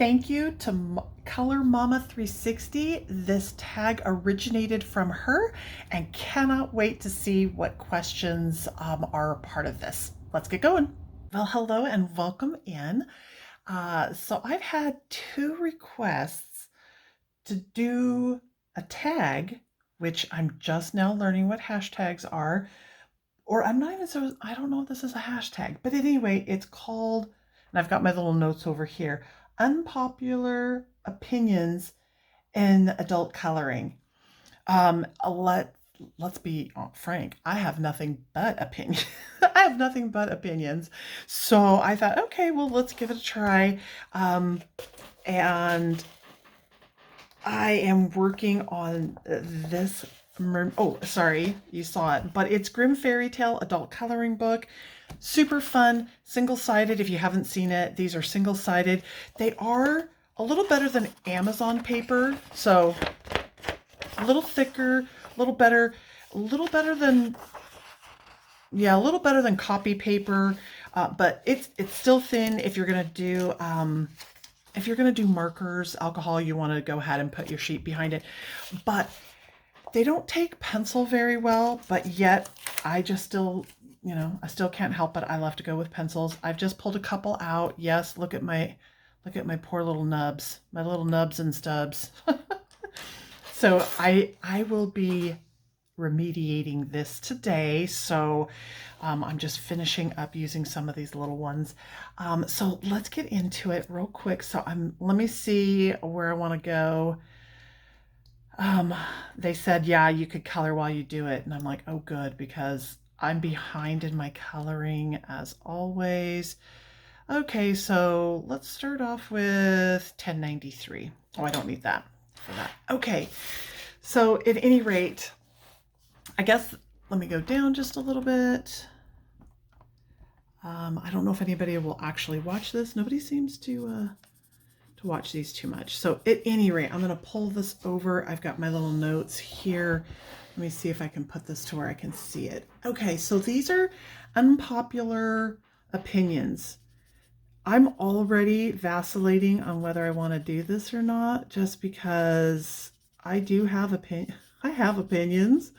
Thank you to Color Mama 360. This tag originated from her and cannot wait to see what questions are a part of this. Let's get going. Well, hello and welcome in. So I've had two requests to do a tag, which I'm just now learning what hashtags are, or I'm not even so, I don't know if this is a hashtag, but anyway, it's called, and I've got my little notes over here, Unpopular Opinions in Adult Coloring. Um, let let's be frank. I have nothing but opinion. I have nothing but opinions. So I thought, okay, well, let's give it a try. And I am working on this. Oh, sorry, you saw it, but it's Grimm Fairy Tale adult coloring book. Super fun, single-sided. If you haven't seen it, these are single-sided. They are a little better than Amazon paper, so a little thicker, a little better, a little better than, yeah, a little better than copy paper, but it's still thin. If you're gonna do markers, alcohol, you want to go ahead and put your sheet behind it. But they don't take pencil very well, but yet I just still, I still can't help it. I love to go with pencils. I've just pulled a couple out. Yes, look at my poor little nubs, my little nubs and stubs. So I will be remediating this today. So I'm just finishing up using some of these little ones. So let's get into it real quick. So let me see where I want to go. They said, yeah, you could color while you do it. And I'm like, oh, good, because I'm behind in my coloring as always. Okay, so let's start off with 1093. Oh, I don't need that for that. Okay, so at any rate, I guess let me go down just a little bit. I don't know if anybody will actually watch this. Nobody seems to watch these too much. So at any rate, I'm going to pull this over. I've got my little notes here. Let me see if I can put this to where I can see it. Okay, so these are unpopular opinions. I'm already vacillating on whether I want to do this or not, just because I do have I have opinions.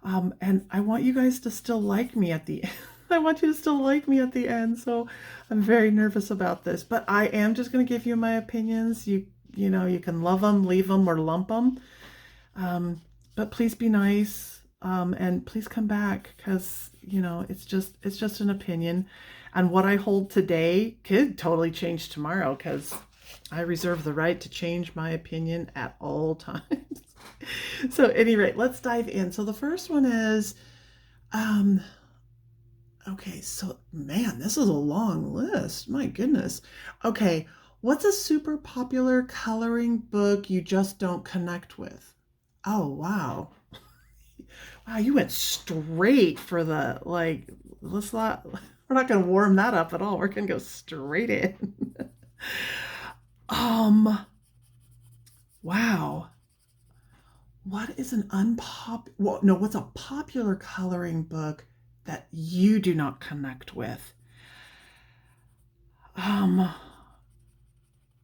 And I want you guys to still like me at the end. I want you to still like me at the end. So I'm very nervous about this, but I am just going to give you my opinions. You can love them, leave them, or lump them. But please be nice. And please come back, because, it's just an opinion. And what I hold today could totally change tomorrow, because I reserve the right to change my opinion at all times. So at any rate, let's dive in. So the first one is, okay, so man, this is a long list. My goodness. Okay, what's a super popular coloring book you just don't connect with? Oh, wow. Wow, you went straight for the, like, we're not going to warm that up at all. We're going to go straight in. Wow. What is what's a popular coloring book that you do not connect with?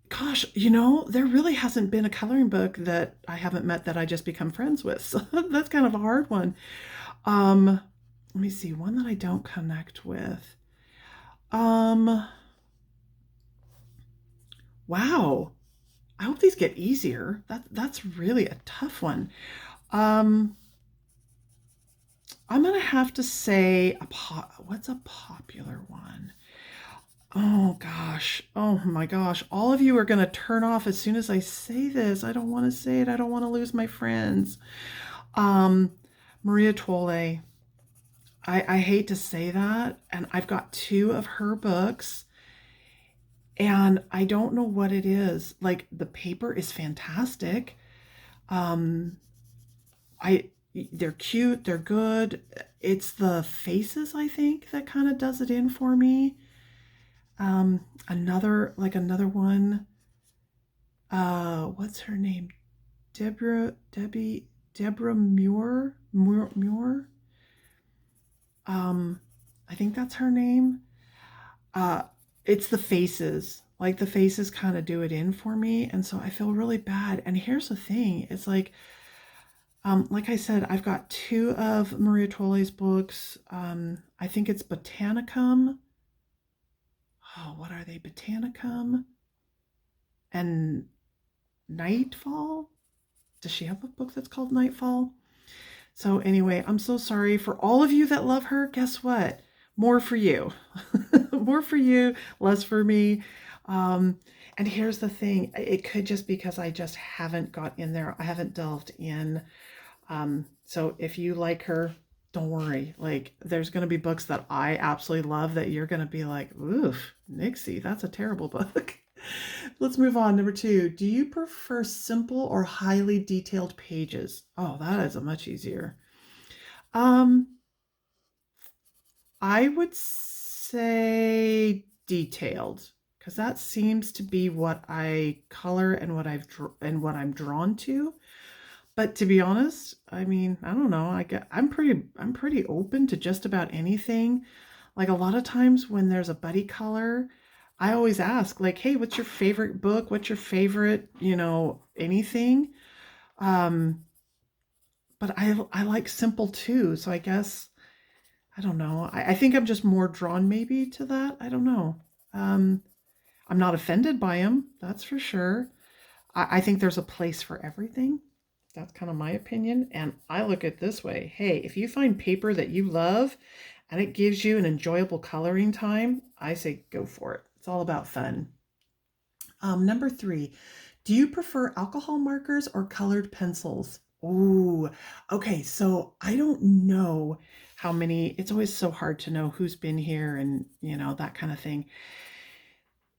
Gosh, there really hasn't been a coloring book that I haven't met that I just become friends with. So that's kind of a hard one. Let me see, one that I don't connect with. Wow. I hope these get easier. That's really a tough one. I'm gonna have to say what's a popular one? Oh gosh. Oh my gosh. All of you are gonna turn off as soon as I say this. I don't want to say it. I don't want to lose my friends. Maria Tolle. I hate to say that, and I've got two of her books, and I don't know what it is. Like, the paper is fantastic. They're cute, they're good. It's the faces, I think, that kind of does it in for me. Another one. What's her name? Deborah Muir. I think that's her name. It's the faces. Like the faces kind of do it in for me, and so I feel really bad. And here's the thing, it's like I said, I've got two of Maria Tolle's books. I think it's Botanicum. Oh, what are they? Botanicum and Nightfall. Does she have a book that's called Nightfall? So anyway, I'm so sorry for all of you that love her. Guess what? More for you. More for you, less for me. And here's the thing. It could just because I just haven't got in there. I haven't delved in. So if you like her, don't worry. Like there's going to be books that I absolutely love that you're going to be like, oof, Nixie, that's a terrible book. Let's move on. Number 2. Do you prefer simple or highly detailed pages? Oh, that is a much easier. I would say detailed because that seems to be what I color and what I'm drawn to. But to be honest, I mean, I don't know. I'm pretty open to just about anything. Like a lot of times when there's a buddy color, I always ask like, "Hey, what's your favorite book? What's your favorite, anything?" Um, but I like simple too. So I guess I don't know. I think I'm just more drawn maybe to that. I don't know. Um, I'm not offended by them, that's for sure. I think there's a place for everything. That's kind of my opinion. And I look at it this way. Hey, if you find paper that you love and it gives you an enjoyable coloring time, I say go for it. It's all about fun. Number 3, do you prefer alcohol markers or colored pencils? Ooh, okay. So I don't know how many, it's always so hard to know who's been here and, that kind of thing.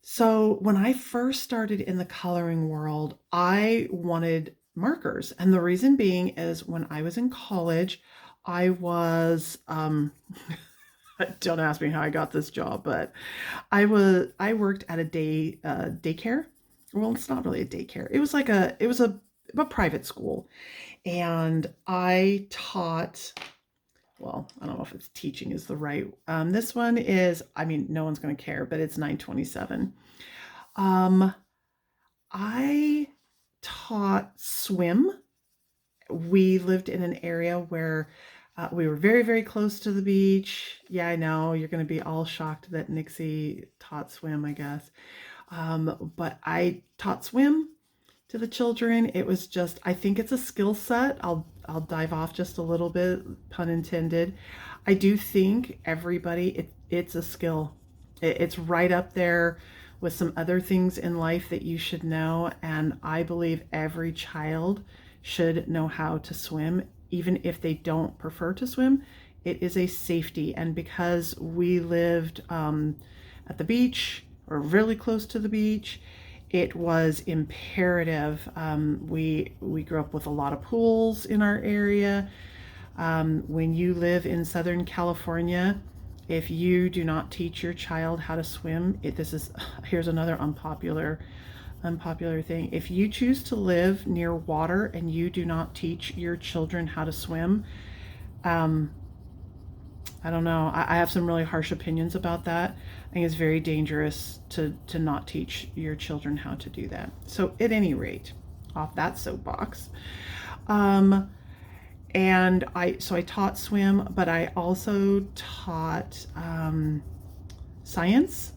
So when I first started in the coloring world, I wanted markers. And the reason being is when I was in college, I was, don't ask me how I got this job, but I worked at a daycare. Well, it's not really a daycare. It was a private school. And I taught, well, I don't know if it's teaching is the right. This one is, I mean, no one's going to care, but it's 927. I taught swim. We lived in an area where we were very, very close to the beach. Yeah, I know you're going to be all shocked that Nixie taught swim, I guess. But I taught swim to the children. It was just, I think it's a skill set. I'll dive off just a little bit, pun intended. I do think it's a skill. It's right up there with some other things in life that you should know. And I believe every child should know how to swim, even if they don't prefer to swim. It is a safety. And because we lived at the beach or really close to the beach, it was imperative. We grew up with a lot of pools in our area. When you live in Southern California, if you do not teach your child how to swim, here's another unpopular thing. If you choose to live near water and you do not teach your children how to swim, I don't know. I have some really harsh opinions about that. I think it's very dangerous to not teach your children how to do that. So at any rate, off that soapbox. And I taught swim, but I also taught science,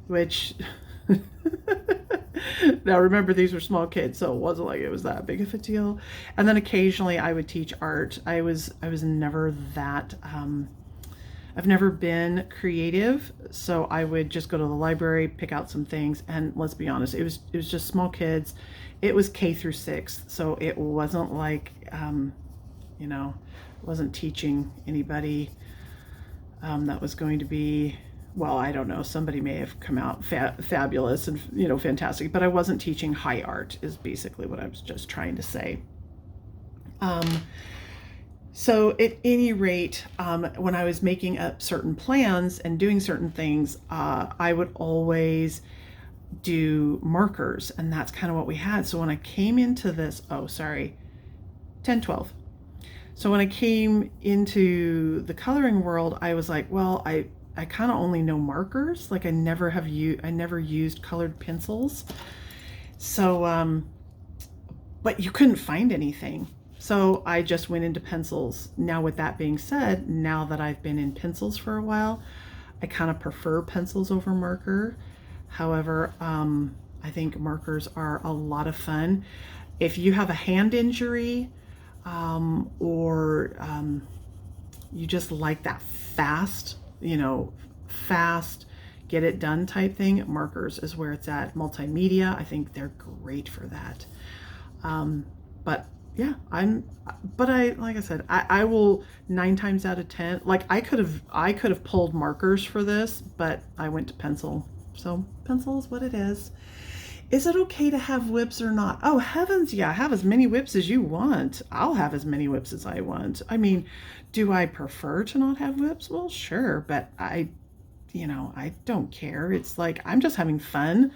which now remember these were small kids, so it wasn't like it was that big of a deal. And then occasionally I would teach art. I was never that I've never been creative, so I would just go to the library, pick out some things, and let's be honest, it was just small kids. It was K through 6, so it wasn't like wasn't teaching anybody that was going to be, well, I don't know, somebody may have come out fabulous and fantastic, but I wasn't teaching high art is basically what I was just trying to say. So at any rate, when I was making up certain plans and doing certain things, I would always do markers, and that's kind of what we had. So when I came into this, 10-12. So when I came into the coloring world, I was like, well, I kind of only know markers. Like I never used colored pencils. So, but you couldn't find anything. So I just went into pencils. Now, with that being said, now that I've been in pencils for a while, I kind of prefer pencils over marker. However, I think markers are a lot of fun. If you have a hand injury, or you just like that fast, fast, get it done type thing, markers is where it's at. Multimedia, I think they're great for that. But yeah, like I said, I will 9 times out of 10, like I could have pulled markers for this, but I went to pencil. So pencil is what it is. Is it okay to have whips or not? Oh, heavens, yeah, have as many whips as you want. I'll have as many whips as I want. I mean, do I prefer to not have whips? Well, sure, but I don't care. It's like I'm just having fun.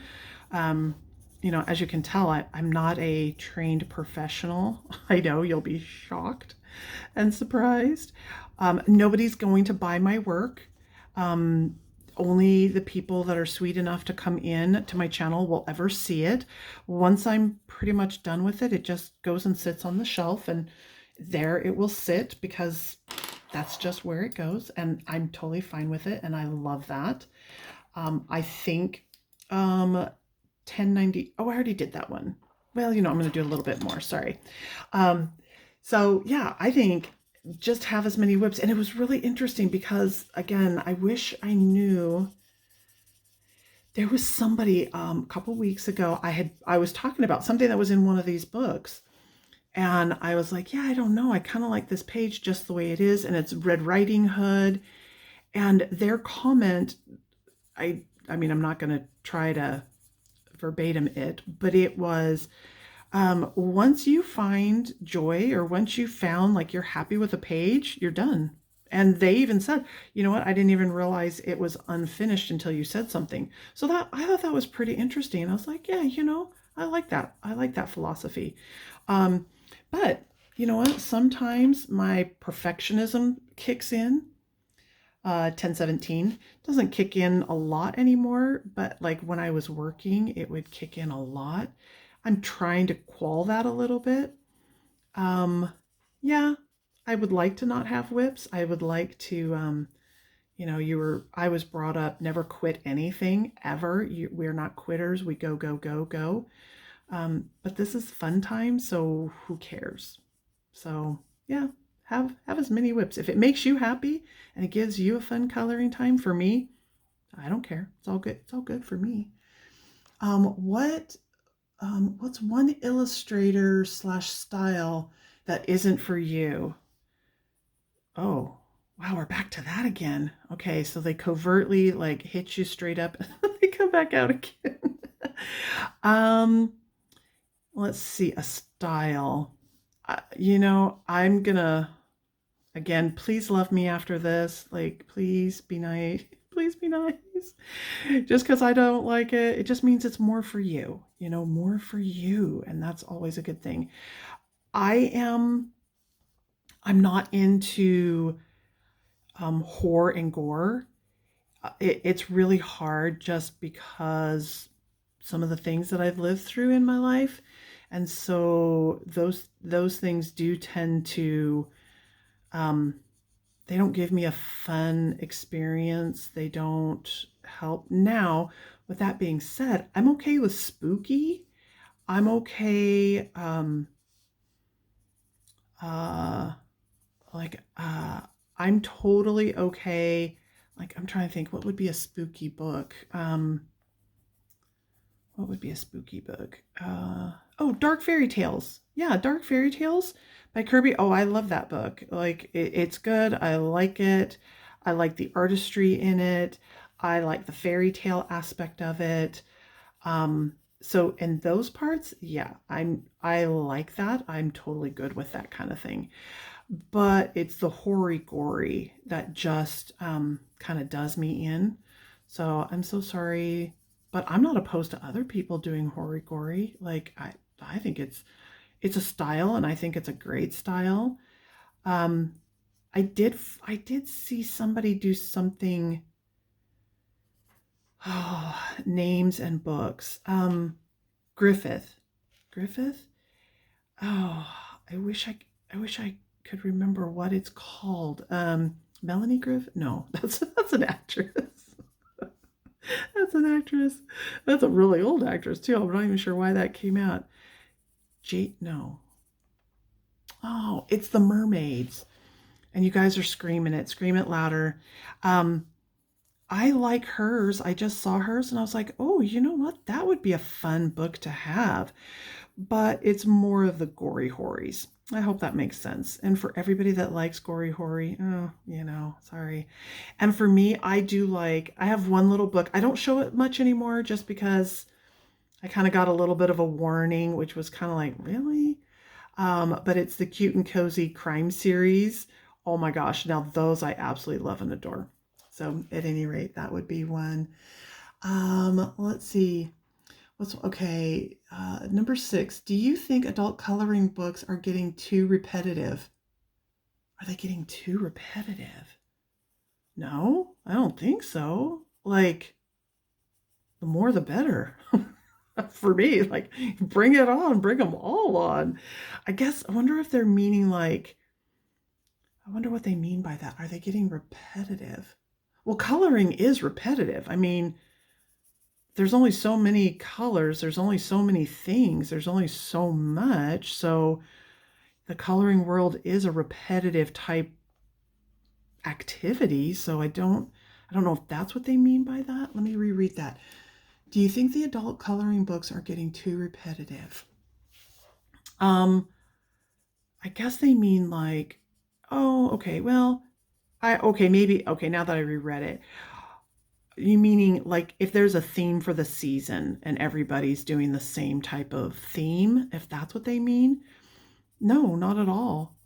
As you can tell, I'm not a trained professional. I know you'll be shocked and surprised. Nobody's going to buy my work. Only the people that are sweet enough to come in to my channel will ever see it. Once I'm pretty much done with it, it just goes and sits on the shelf, and there it will sit because that's just where it goes, and I'm totally fine with it, and I love that. I think 1090, oh, I already did that one. Well, I'm going to do a little bit more, sorry. So yeah, I think just have as many whips. And it was really interesting because, again, I wish I knew. There was somebody a couple weeks ago, I was talking about something that was in one of these books, and I was like, yeah, I don't know, I kind of like this page just the way it is, and it's Red Riding Hood. And their comment, I mean, I'm not going to try to verbatim it, but it was, once you find joy, or once you found like you're happy with a page, you're done. And they even said, you know what, I didn't even realize it was unfinished until you said something. So that, I thought that was pretty interesting. I was like, yeah, I like that. I like that philosophy. But you know what, sometimes my perfectionism kicks in. 1017 doesn't kick in a lot anymore, but like when I was working, it would kick in a lot. I'm trying to quell that a little bit. Yeah, I would like to not have whips. I would like to, I was brought up, never quit anything ever. We're not quitters. We go, go, go, go. But this is fun time, so who cares? So yeah, have as many whips. If it makes you happy and it gives you a fun coloring time, for me, I don't care. It's all good. It's all good for me. What's one illustrator / style that isn't for you? Oh, wow, we're back to that again. Okay, so they covertly like hit you straight up and they come back out again. Let's see, a style. I'm gonna, again, please love me after this. Like, please be nice. Please be nice. Just because I don't like it, it just means it's more for you, more for you. And that's always a good thing. I'm not into horror and gore. It's really hard just because some of the things that I've lived through in my life. And so those things do tend to, they don't give me a fun experience. They don't help. Now, with that being said, I'm okay with spooky. I'm okay, I'm totally okay. Like, I'm trying to think, what would be a spooky book? What would be a spooky book? Dark Fairy Tales. Yeah, Dark Fairy Tales by Kirby. Oh, I love that book. Like, it's good. I like it. I like the artistry in it. I like the fairy tale aspect of it. So in those parts, yeah, I like that. I'm totally good with that kind of thing. But it's the hoary gory that just kind of does me in. So I'm so sorry, but I'm not opposed to other people doing hoary gory. Like, I think it's a style, and I think it's a great style. I did see somebody do something. Oh, names and books. Griffith. Griffith? Oh, I wish I could remember what it's called. Melanie Griffith? No, that's an actress. That's an actress. That's a really old actress too. I'm not even sure why that came out. No. Oh, it's the mermaids. And you guys are screaming it. Scream it louder. Um, I like hers. I just saw hers and I was like, oh, you know what? That would be a fun book to have. But it's more of the gory hories. I hope that makes sense. And for everybody that likes gory hoary, oh, sorry. And for me, I have one little book. I don't show it much anymore just because I kind of got a little bit of a warning, which was kind of like, really? But it's the Cute and Cozy Crime series. Oh my gosh, now those I absolutely love and adore. So at any rate, that would be one. Let's see. Okay? Number 6. Do you think adult coloring books are getting too repetitive? Are they getting too repetitive? No, I don't think so. Like, the more the better. For me, like, bring it on, bring them all on. I wonder if they're meaning like, I wonder what they mean by that. Are they getting repetitive? Well, coloring is repetitive. I mean, there's only so many colors, there's only so many things, there's only so much. So the coloring world is a repetitive type activity. So I don't know if that's what they mean by that. Let me reread that. Do you think the adult coloring books are getting too repetitive? I guess they mean like, oh, okay, well, now that I reread it, you meaning like if there's a theme for the season and everybody's doing the same type of theme, if that's what they mean? No, not at all.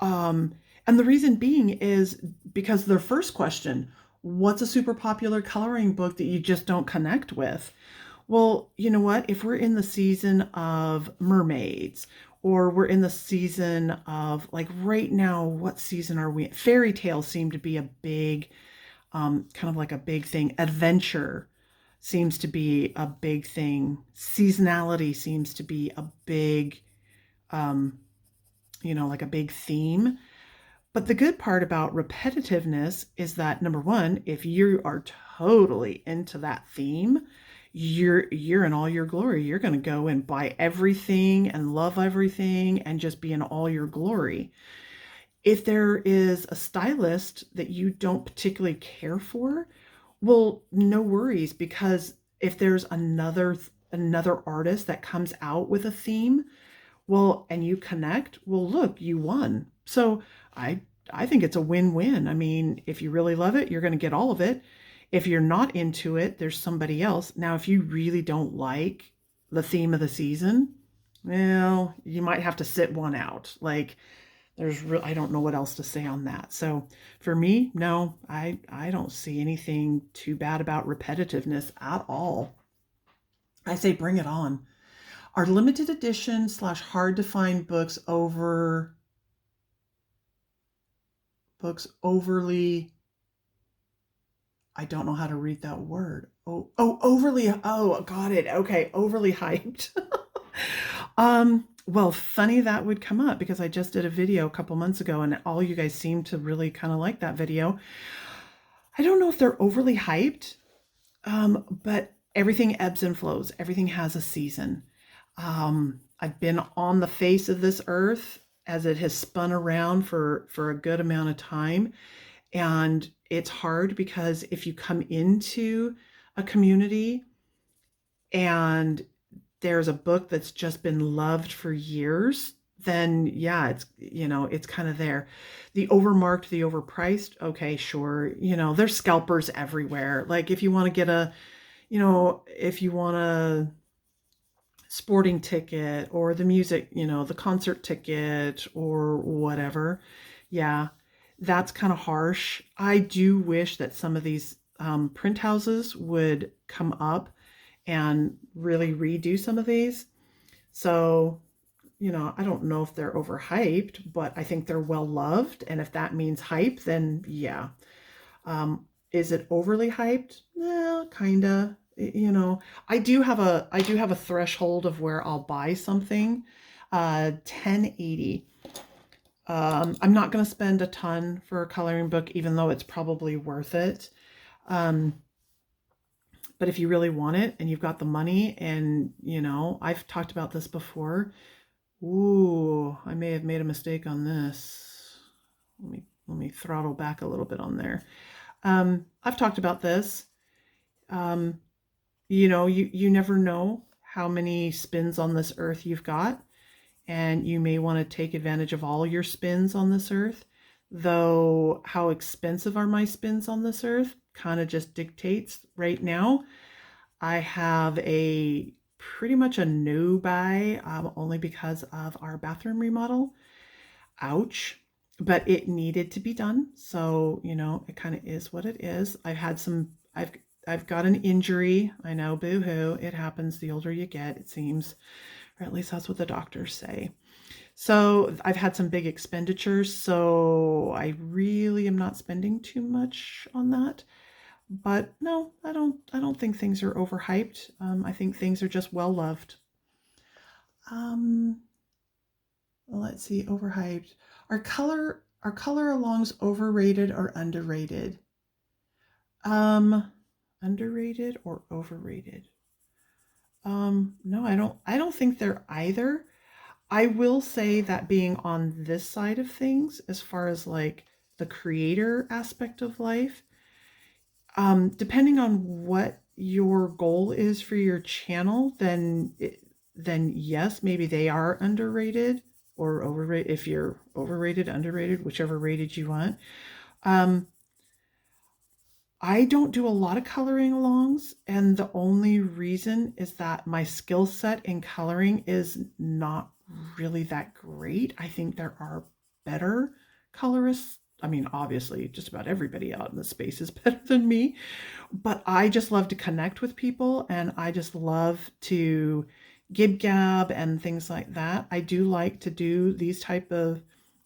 Um, and the reason being is because their first question, what's a super popular coloring book that you just don't connect with? Well, you know what? If we're in the season of mermaids, or we're in the season of, like, right now, what season are we? Fairy tales seem to be a big, kind of like a big thing. Adventure seems to be a big thing. Seasonality seems to be a big, um, like a big theme. But the good part about repetitiveness is that, number one, if you are totally into that theme, you're in all your glory. You're going to go and buy everything and love everything and just be in all your glory. If there is a stylist that you don't particularly care for, well, no worries, because if there's another artist that comes out with a theme, well, and you connect, well, look, you won. So I I think it's a win-win. I mean, if you really love it, you're going to get all of it. If you're not into it, there's somebody else. Now, if you really don't like the theme of the season, well, you might have to sit one out. Like, I don't know what else to say on that. So for me, no, I don't see anything too bad about repetitiveness at all. I say bring it on. Are limited edition slash hard to find books overly, I don't know how to read that word. Overly, got it. Okay, overly hyped. Well, funny that would come up because I just did a video a couple months ago and all you guys seem to really kind of like that video. I don't know if they're overly hyped, but everything ebbs and flows. Everything has a season. I've been on the face of this earth as it has spun around for a good amount of time. And it's hard because if you come into a community and there's a book that's just been loved for years, then yeah, it's kind of there. The overmarked, the overpriced, okay, sure. There's scalpers everywhere. Like if you want to get if you want a sporting ticket or the music, the concert ticket or whatever, yeah, that's kind of harsh. I do wish that some of these print houses would come up and really redo some of these. So, I don't know if they're overhyped, but I think they're well loved. And if that means hype, then yeah. Is it overly hyped? Kinda. You know, I do have a threshold of where I'll buy something. 1080. I'm not going to spend a ton for a coloring book, even though it's probably worth it. Um, but if you really want it and you've got the money, and you know, I've talked about this before. Ooh, I may have made a mistake on this. Let me throttle back a little bit on there. I've talked about this. Um, you know, you never know how many spins on this earth you've got, and you may want to take advantage of all your spins on this earth. Though how expensive are my spins on this earth kind of just dictates right now. I have a pretty much a no buy, only because of our bathroom remodel. Ouch. But it needed to be done. So, you know, it kind of is what it is. I've got an injury. I know, boo-hoo. It happens the older you get, it seems. Or at least that's what the doctors say. So I've had some big expenditures, so I really am not spending too much on that. But no, I don't think things are overhyped. I think things are just well loved. Um, let's see, overhyped. Are color alongs overrated or underrated? Um, underrated or overrated? No, I don't think they're either. I will say that being on this side of things, as far as like the creator aspect of life, depending on what your goal is for your channel, then yes, maybe they are underrated or overrated. If you're overrated, underrated, whichever rated you want. Um, I don't do a lot of coloring alongs, and the only reason is that my skill set in coloring is not really that great. I think there are better colorists. I mean, obviously, just about everybody out in the space is better than me, but I just love to connect with people, and I just love to gib gab and things like that. I do like to do these type of,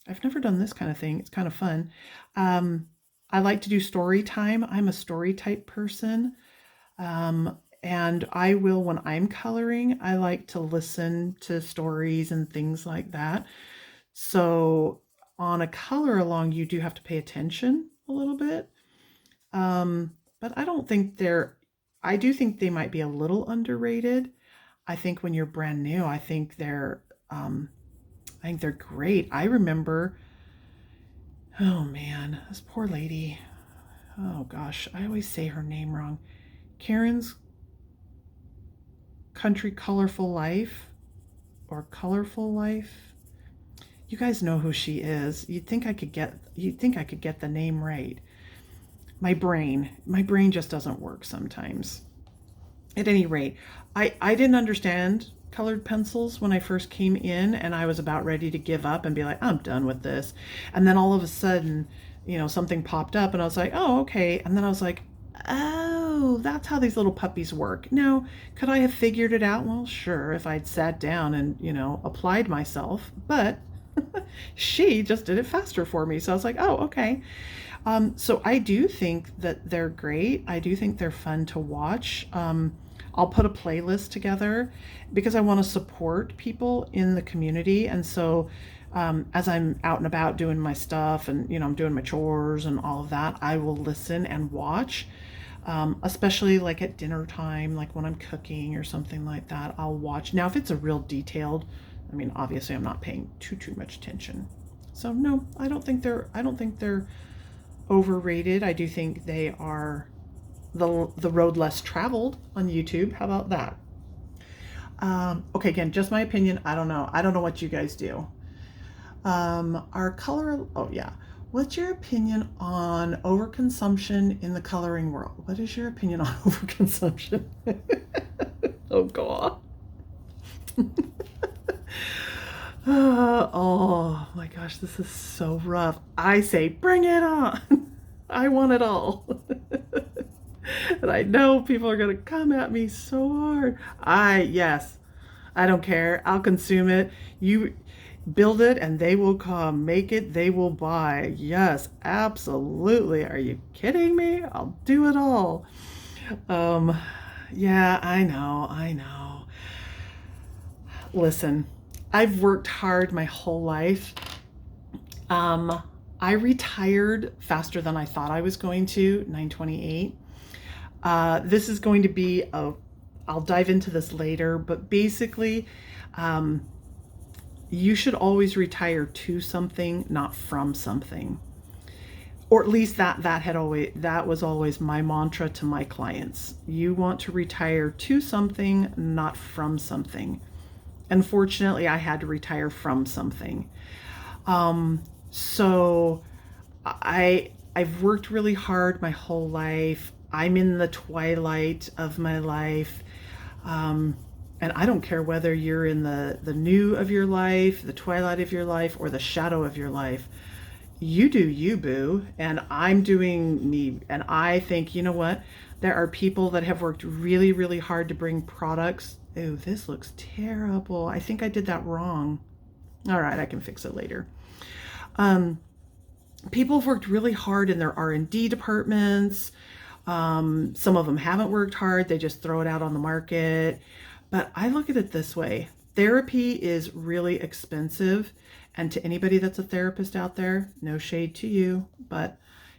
I've never done this kind of thing. It's kind of fun. Um, I like to do story time. I'm a story type person. And I will, when I'm coloring, I like to listen to stories and things like that. So on a color along, you do have to pay attention a little bit. But I don't think I do think they might be a little underrated. I think when you're brand new, I think they're great. I remember, oh man, this poor lady. Oh gosh, I always say her name wrong. Karen's Country Colorful Life or Colorful Life. You guys know who she is. You'd think I could get the name right. My brain just doesn't work sometimes. At any rate, I didn't understand colored pencils when I first came in, and I was about ready to give up and be like, I'm done with this. And then all of a sudden, you know, something popped up and I was like, oh, okay. And then I was like, oh, that's how these little puppies work. Now, could I have figured it out? Well, sure, if I'd sat down and, you know, applied myself, but she just did it faster for me. So I was like, oh, okay. So I do think that they're great. I do think they're fun to watch. I'll put a playlist together because I want to support people in the community. And so as I'm out and about doing my stuff and, you know, I'm doing my chores and all of that, I will listen and watch, especially like at dinner time, like when I'm cooking or something like that, I'll watch. Now, if it's a real detailed, I mean, obviously I'm not paying too much attention. So no, I don't think they're overrated. I do think they are the road less traveled on YouTube. How about that? Okay, again, just my opinion. I don't know. I don't know what you guys do. Our color. Oh yeah. What's your opinion on overconsumption in the coloring world? What is your opinion on overconsumption? Oh God. Oh my gosh, this is so rough. I say, bring it on. I want it all. And I know people are going to come at me so hard. Yes, I don't care. I'll consume it. Build it and they will come. Make it, they will buy. Yes, absolutely. Are you kidding me? I'll do it all. Um, yeah, I know, I know. Listen, I've worked hard my whole life. Um, I retired faster than I thought I was going to, 928. This is going to be I'll dive into this later, but basically, um, you should always retire to something, not from something. Or at least that was always my mantra to my clients. You want to retire to something, not from something. Unfortunately, I had to retire from something. So I've worked really hard my whole life. I'm in the twilight of my life. And I don't care whether you're in the new of your life, the twilight of your life, or the shadow of your life. You do you, boo. And I'm doing me. And I think, you know what? There are people that have worked really, really hard to bring products. Oh, this looks terrible. I think I did that wrong. All right, I can fix it later. People have worked really hard in their R&D departments. Some of them haven't worked hard. They just throw it out on the market. But I look at it this way. Therapy is really expensive. And to anybody that's a therapist out there, no shade to you, but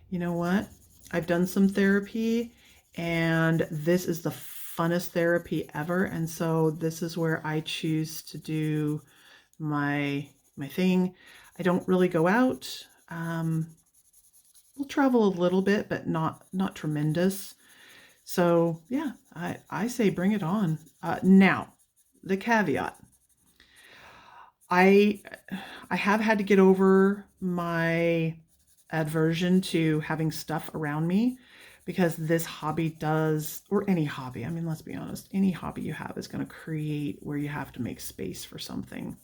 you know what? I've done some therapy and this is the funnest therapy ever. And so this is where I choose to do my thing. I don't really go out. We'll travel a little bit, but not tremendous. So yeah, I say bring it on. Now, the caveat. I I have had to get over my aversion to having stuff around me because this hobby does, or any hobby, I mean, let's be honest, any hobby you have is going to create where you have to make space for something.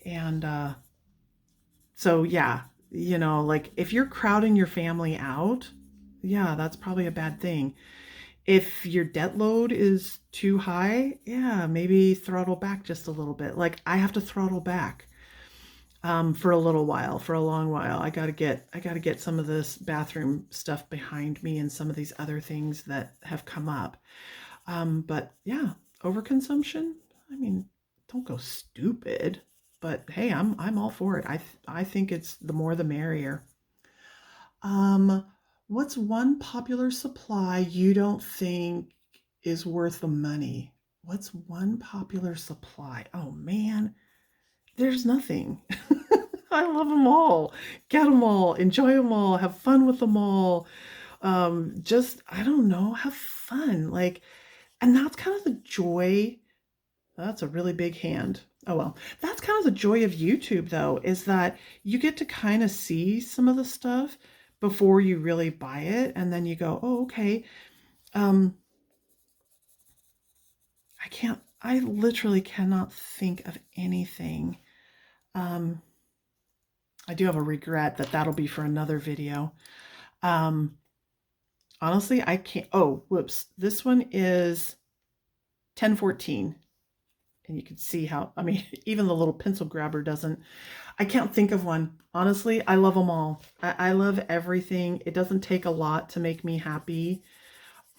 And so, yeah, you know, like if you're crowding your family out, yeah, that's probably a bad thing. If your debt load is too high, yeah, maybe throttle back just a little bit. Like I have to throttle back for a little while, for a long while. I gotta get some of this bathroom stuff behind me and some of these other things that have come up. But yeah, overconsumption. I mean, don't go stupid. But hey, I'm all for it. I think it's the more the merrier. Um, what's one popular supply you don't think is worth the money? What's one popular supply? Oh man, there's nothing. I love them all. Get them all. Enjoy them all. Have fun with them all. Just, I don't know, have fun. Like, and that's kind of the joy. That's a really big hand. Oh well, that's kind of the joy of YouTube though, is that you get to kind of see some of the stuff before you really buy it, and then you go, oh, okay. Um, I literally cannot think of anything. Um, I do have a regret that that'll be for another video. Um, honestly, I can't. Oh, whoops. This one is 1014. And you can see how, I mean, even the little pencil grabber doesn't. I can't think of one. Honestly, I love them all. I love everything. It doesn't take a lot to make me happy.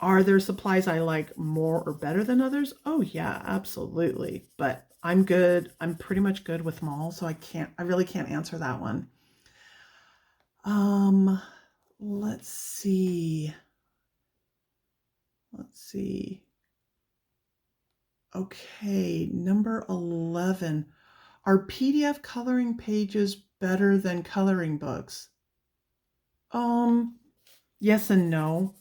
Are there supplies I like more or better than others? Oh, yeah, absolutely. But I'm good. I'm pretty much good with them all. So I really can't answer that one. Um, let's see. Let's see. Okay, number 11. Are PDF coloring pages better than coloring books? Yes and no.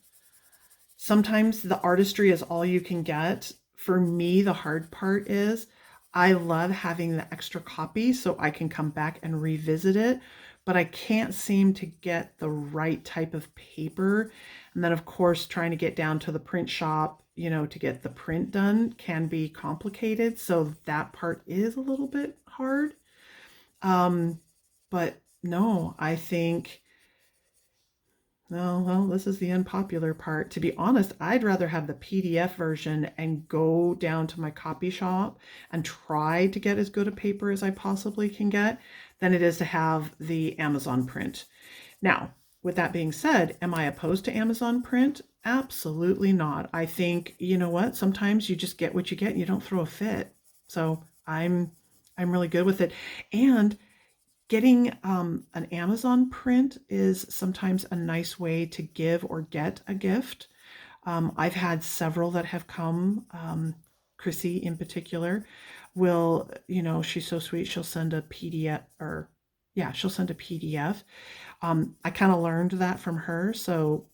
Sometimes the artistry is all you can get. For me, the hard part is I love having the extra copy so I can come back and revisit it, but I can't seem to get the right type of paper. And then, of course, trying to get down to the print shop, you know, to get the print done can be complicated. So that part is a little bit hard. But no, I think No, well, this is the unpopular part. To be honest, I'd rather have the PDF version and go down to my copy shop and try to get as good a paper as I possibly can get than it is to have the Amazon print. Now, with that being said, am I opposed to Amazon print? Absolutely not. I think, you know what? Sometimes you just get what you get and you don't throw a fit. So I'm really good with it. And getting an Amazon print is sometimes a nice way to give or get a gift. I've had several that have come. Chrissy in particular will, she's so sweet. She'll send a PDF or, yeah, she'll send a PDF. I kind of learned that from her. So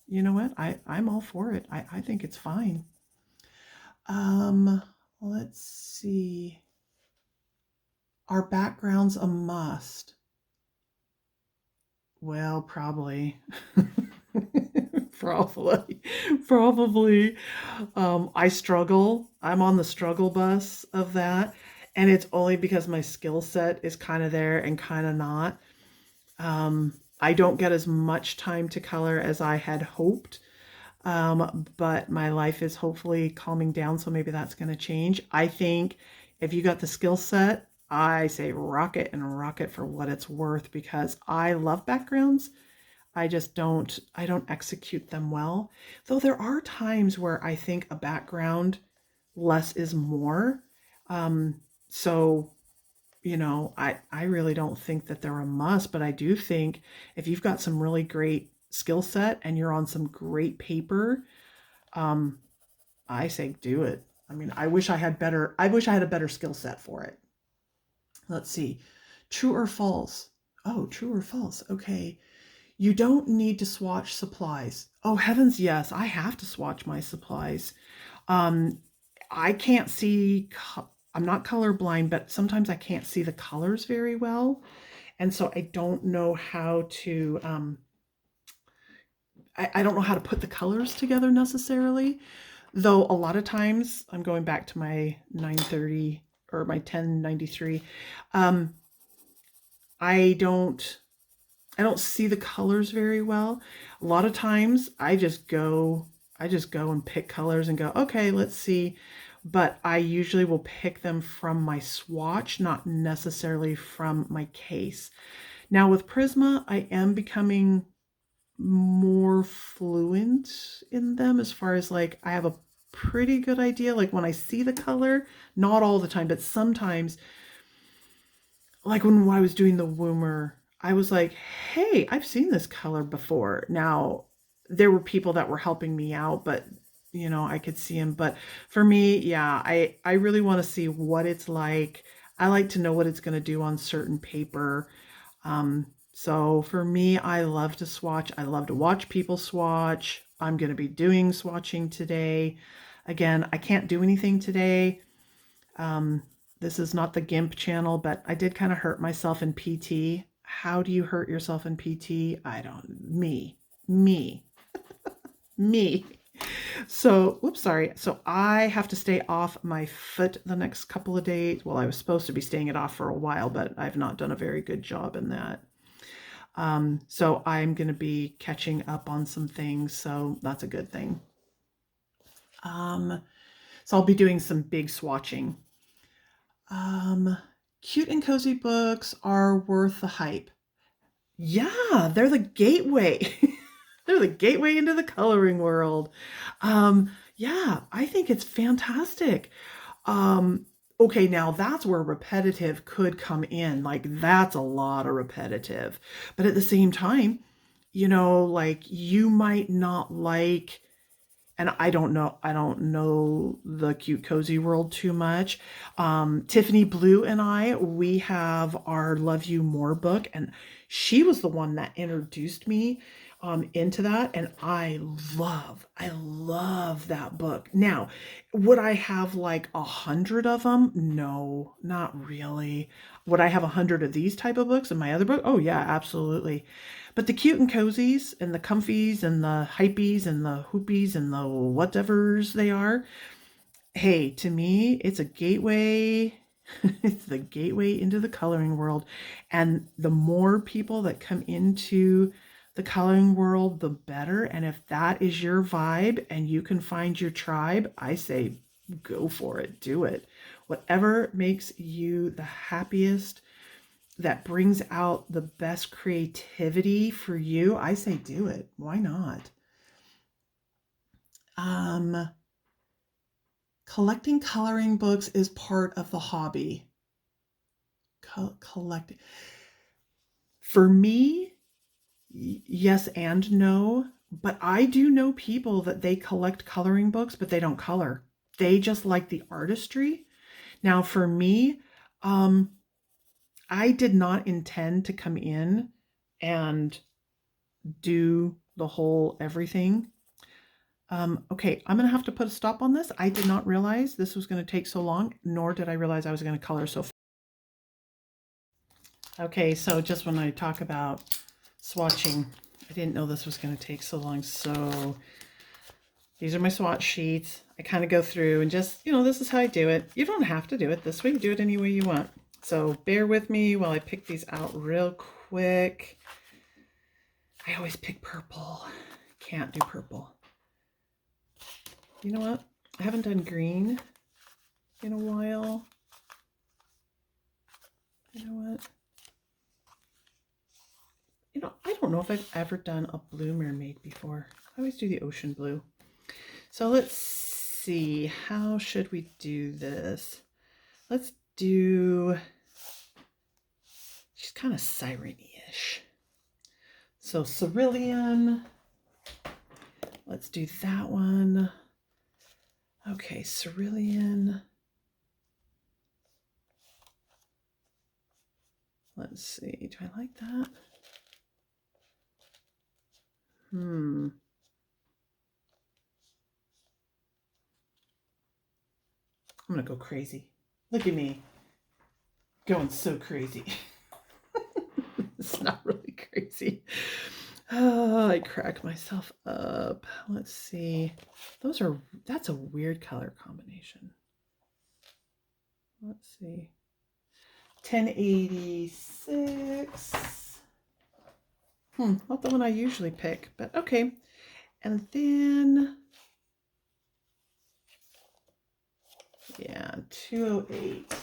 you know what? I'm all for it. I think it's fine. Let's see. Are backgrounds a must? Well, probably. Probably. Probably. I struggle. I'm on the struggle bus of that. And it's only because my skill set is kind of there and kind of not. I don't get as much time to color as I had hoped. But my life is hopefully calming down, so maybe that's going to change. I think if you got the skill set, I say rock it and rock it for what it's worth because I love backgrounds. I don't execute them well. Though there are times where I think a background less is more. So, I really don't think that they're a must, but I do think if you've got some really great skill set and you're on some great paper, I say do it. I mean, I wish I had a better skill set for it. Let's see. True or false? Oh, true or false. Okay. You don't need to swatch supplies. Oh, heavens, yes. I have to swatch my supplies. Um, I can't see, I'm not colorblind, but sometimes I can't see the colors very well. And so I don't know how to, I don't know how to put the colors together necessarily. Though a lot of times, I'm going back to my 930 or my 1093. Um, I don't see the colors very well. A lot of times I just go and pick colors and go, okay, let's see. But I usually will pick them from my swatch, not necessarily from my case. Now with Prisma, I am becoming more fluent in them as far as like I have a pretty good idea. Like when I see the color, not all the time, but sometimes, like when I was doing the Woomer, I was like, hey, I've seen this color before. Now, there were people that were helping me out, but I could see them. But for me, yeah, I really want to see what it's like. I like to know what it's going to do on certain paper. So for me, I love to swatch. I love to watch people swatch. I'm going to be doing swatching today. Again, I can't do anything today. This is not the GIMP channel, but I did kind of hurt myself in PT. How do you hurt yourself in PT? I don't, me. So, whoops, sorry. So I have to stay off my foot the next couple of days. Well, I was supposed to be staying it off for a while, but I've not done a very good job in that. So I'm going to be catching up on some things. So that's a good thing. So I'll be doing some big swatching. Cute and cozy books are worth the hype. Yeah, they're the gateway. They're the gateway into the coloring world. Yeah, I think it's fantastic. Okay, now that's where repetitive could come in. Like that's a lot of repetitive. But at the same time, like you might not like, and I don't know the cute cozy world too much. Tiffany Blue and we have our Love You More book, and she was the one that introduced me into that, and I love that book. Now, would I have like 100 of them? No, not really. Would I have 100 of these type of books in my other book? Oh yeah, absolutely. But the cute and cozies and the comfies and the hypees and the hoopies and the whatevers they are, hey, to me, it's a gateway. It's the gateway into the coloring world. And the more people that come into the coloring world, the better. And if that is your vibe and you can find your tribe, I say go for it. Do it. Whatever makes you the happiest, that brings out the best creativity for you, I say do it. Why not? Collecting coloring books is part of the hobby. Collecting. For me, yes and no, but I do know people that they collect coloring books, but they don't color. They just like the artistry. Now, for me, I did not intend to come in and do the whole everything. Okay, I'm going to have to put a stop on this. I did not realize this was going to take so long, nor did I realize I was going to color so fast. Okay, so just when I talk about swatching, I didn't know this was going to take so long. So these are my swatch sheets. I kind of go through and just, this is how I do it. You don't have to do it this way. You do it any way you want. So bear with me while I pick these out real quick. I always pick purple. Can't do purple. You know what? I haven't done green in a while. You know what? I don't know if I've ever done a blue mermaid before. I always do the ocean blue. So let's see. How should we do this? Let's do... She's kind of siren-ish. So cerulean. Let's do that one. Okay, cerulean. Let's see. Do I like that? I'm going to go crazy. Look at me. Going so crazy. It's not really crazy. Oh, I crack myself up. Let's see. That's a weird color combination. Let's see. 1086. Not the one I usually pick, but okay. And then, yeah, 208.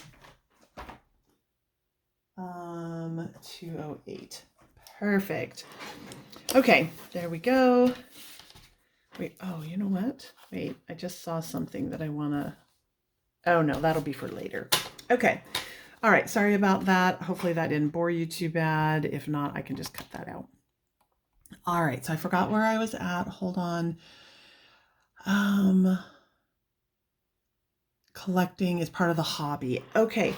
208. Perfect. Okay, there we go. Wait, oh, you know what? Wait, I just saw something that I want to... Oh, no, that'll be for later. Okay. All right, sorry about that. Hopefully that didn't bore you too bad. If not, I can just cut that out. All right, so I forgot where I was at. Hold on. Collecting is part of the hobby. Okay.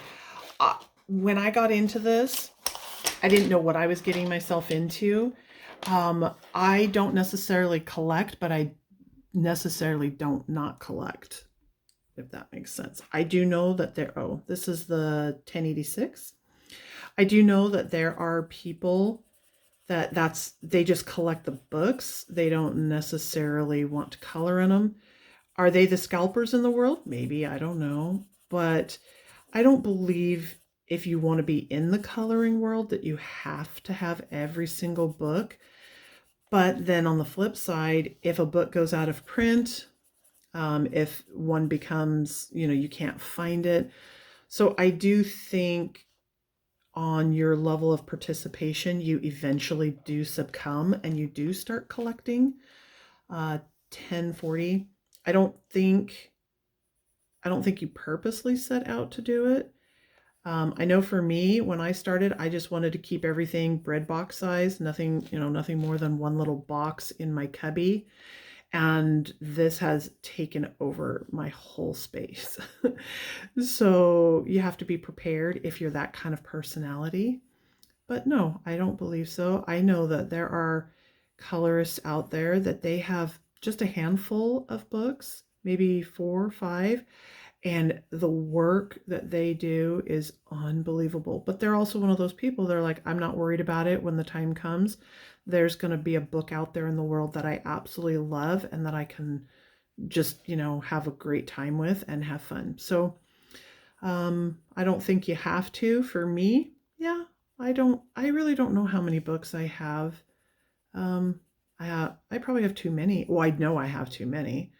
When I got into this, I didn't know what I was getting myself into. I don't necessarily collect, but I necessarily don't not collect, if that makes sense. I do know that this is the 1086. I do know that there are people they just collect the books. They don't necessarily want to color in them. Are they the scalpers in the world? Maybe, I don't know. But I don't believe if you want to be in the coloring world that you have to have every single book. But then on the flip side, if a book goes out of print, if one becomes, you can't find it. So I do think on your level of participation, you eventually do succumb and you do start collecting. 1040. I don't think you purposely set out to do it. I know for me, when I started, I just wanted to keep everything bread box size, nothing more than one little box in my cubby. And this has taken over my whole space. So you have to be prepared if you're that kind of personality. But no, I don't believe so. I know that there are colorists out there that they have just a handful of books, maybe 4 or 5, and the work that they do is unbelievable. But they're also one of those people, they're like, I'm not worried about it when the time comes. There's going to be a book out there in the world that I absolutely love and that I can just, have a great time with and have fun. So I don't think you have to. For me, yeah, I really don't know how many books I have. I probably have too many. Well, I know I have too many.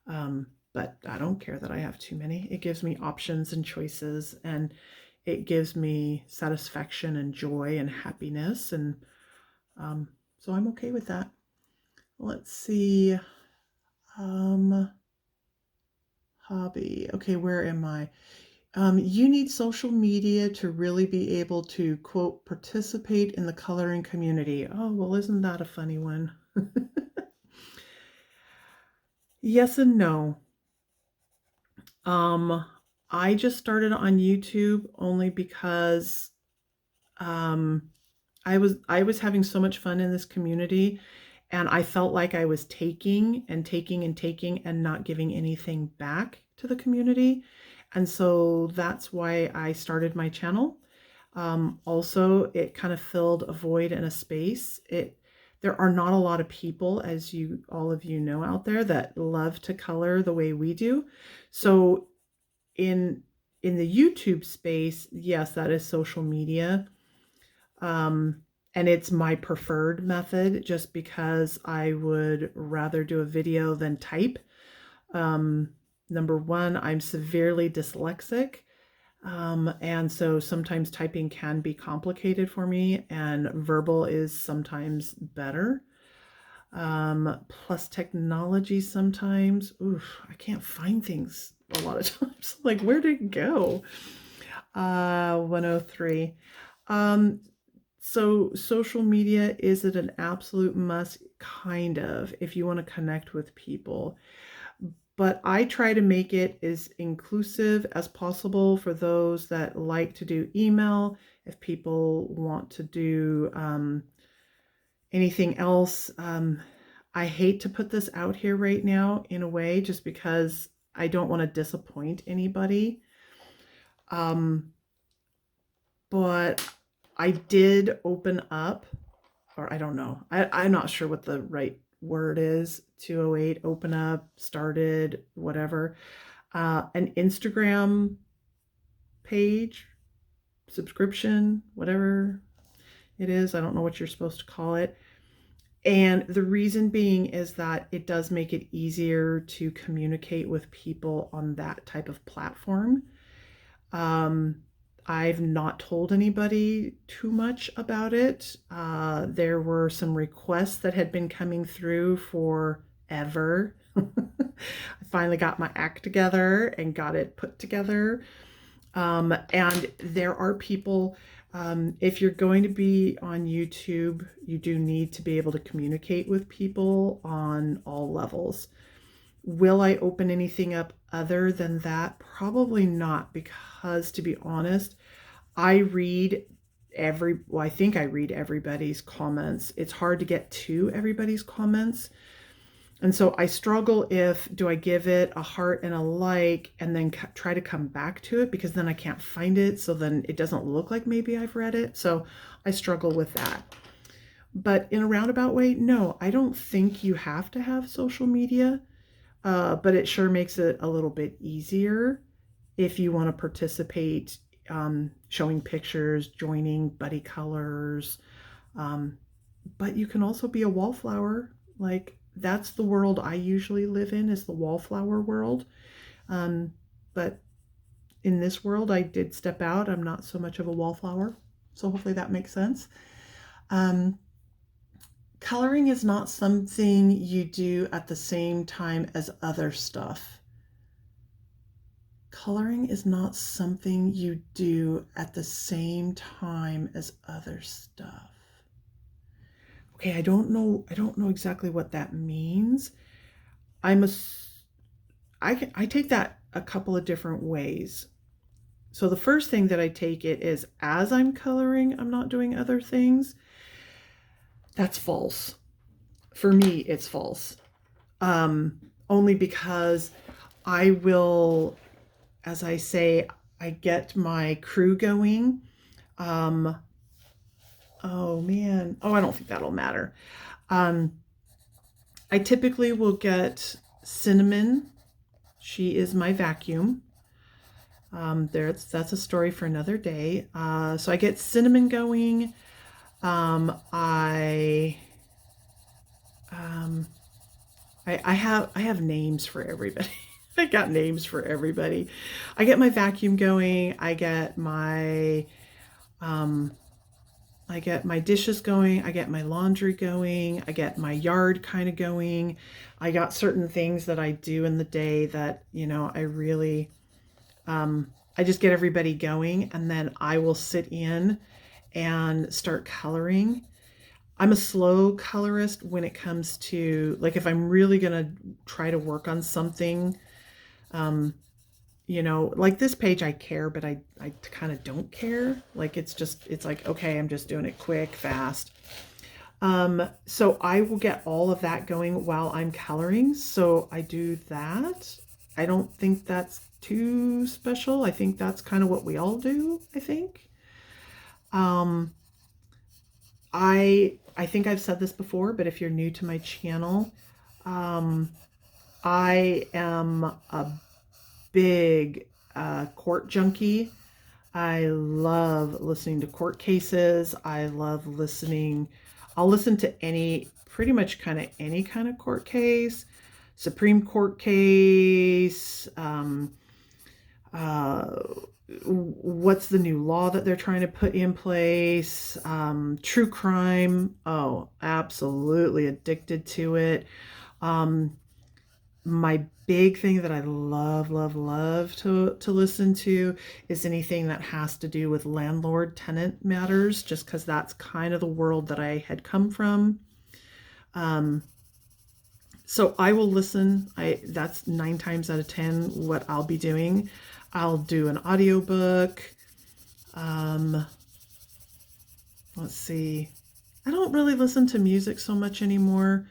But I don't care that I have too many. It gives me options and choices, and it gives me satisfaction and joy and happiness. And um, so I'm okay with that. Let's see. Um, Hobby. Okay, where am I? You need social media to really be able to, quote, participate in the coloring community. Oh, well, isn't that a funny one? Yes and no. Um, I just started on YouTube only because um, I was having so much fun in this community, and I felt like I was taking and taking and taking and not giving anything back to the community. And so that's why I started my channel. Also, it kind of filled a void and a space. There are not a lot of people, as you all of you know out there, that love to color the way we do. So in the YouTube space, yes, that is social media. Um, and it's my preferred method just because I would rather do a video than type. Um, Number one, I'm severely dyslexic. And so sometimes typing can be complicated for me, and verbal is sometimes better. Plus technology sometimes. Oof, I can't find things a lot of times. Like, where did it go? 103. So social media, is it an absolute must? Kind of, if you want to connect with people. But I try to make it as inclusive as possible for those that like to do email. If people want to do anything else, I hate to put this out here right now in a way, just because I don't want to disappoint anybody. But I did open up, or I don't know. I'm not sure what the right word is. 208, open up, started, whatever. An Instagram page, subscription, whatever it is. I don't know what you're supposed to call it. And the reason being is that it does make it easier to communicate with people on that type of platform. Um, I've not told anybody too much about it. There were some requests that had been coming through forever. I finally got my act together and got it put together. And there are people, if you're going to be on YouTube, you do need to be able to communicate with people on all levels. Will I open anything up other than that? Probably not, because to be honest, I read I think I read everybody's comments. It's hard to get to everybody's comments. And so I struggle if, do I give it a heart and a like and then try to come back to it, because then I can't find it. So then it doesn't look like maybe I've read it. So I struggle with that. But in a roundabout way, no, I don't think you have to have social media. But it sure makes it a little bit easier if you want to participate, showing pictures, joining buddy colors. But you can also be a wallflower. Like, that's the world I usually live in, is the wallflower world. But in this world, I did step out. I'm not so much of a wallflower. So hopefully that makes sense. Coloring is not something you do at the same time as other stuff. Coloring is not something you do at the same time as other stuff. Okay, I don't know exactly what that means. I take that a couple of different ways. So the first thing that I take it is, as I'm coloring, I'm not doing other things. That's false. For me, it's false. Only because I will, as I say, I get my crew going. Oh man. Oh, I don't think that'll matter. I typically will get Cinnamon. She is my vacuum. That's a story for another day. So I get Cinnamon going. I I have names for everybody. I got names for everybody. I get my vacuum going. I get my dishes going. I get my laundry going. I get my yard kind of going. I got certain things that I do in the day that, I really, I just get everybody going, and then I will sit in and start coloring. I'm a slow colorist when it comes to, like, if I'm really going to try to work on something, um, like this page, I care, but I kind of don't care. Like, it's like, okay, I'm just doing it quick, fast. So I will get all of that going while I'm coloring. So I do that. I don't think that's too special. I think that's kind of what we all do, I think. Um, I think I've said this before, but if you're new to my channel, um, I am a big court junkie. I love listening to court cases. I love listening. I'll listen to pretty much any kind of court case, Supreme Court case, uh, what's the new law that they're trying to put in place, true crime. Oh, absolutely addicted to it. My big thing that I love, love, love to listen to is anything that has to do with landlord-tenant matters, just because that's kind of the world that I had come from. So I will listen. That's 9 times out of 10 what I'll be doing. I'll do an audiobook. Let's see. I don't really listen to music so much anymore,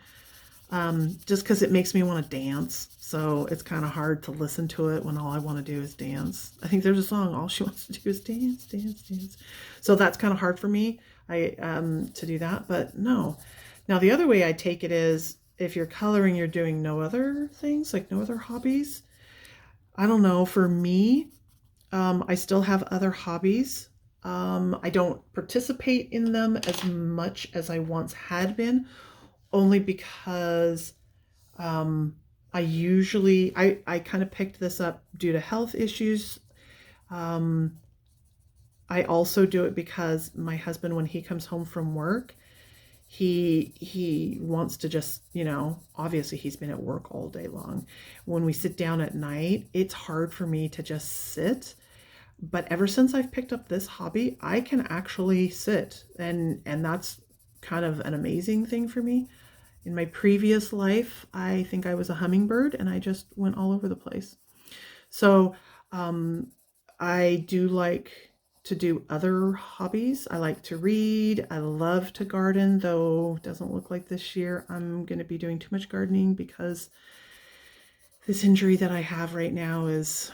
just because it makes me want to dance. So it's kind of hard to listen to it when all I want to do is dance. I think there's a song, all she wants to do is dance, dance, dance. So that's kind of hard for me to do that. But no. Now, the other way I take it is, if you're coloring, you're doing no other things, like no other hobbies. I don't know. For me, I still have other hobbies. I don't participate in them as much as I once had been, only because I kind of picked this up due to health issues. I also do it because my husband, when he comes home from work, he wants to just, obviously he's been at work all day long. When we sit down at night, it's hard for me to just sit. But ever since I've picked up this hobby, I can actually sit, and that's kind of an amazing thing for me. In my previous life, I think I was a hummingbird and I just went all over the place. So I do like to do other hobbies. I like to read. I love to garden, though it doesn't look like this year I'm going to be doing too much gardening, because this injury that I have right now is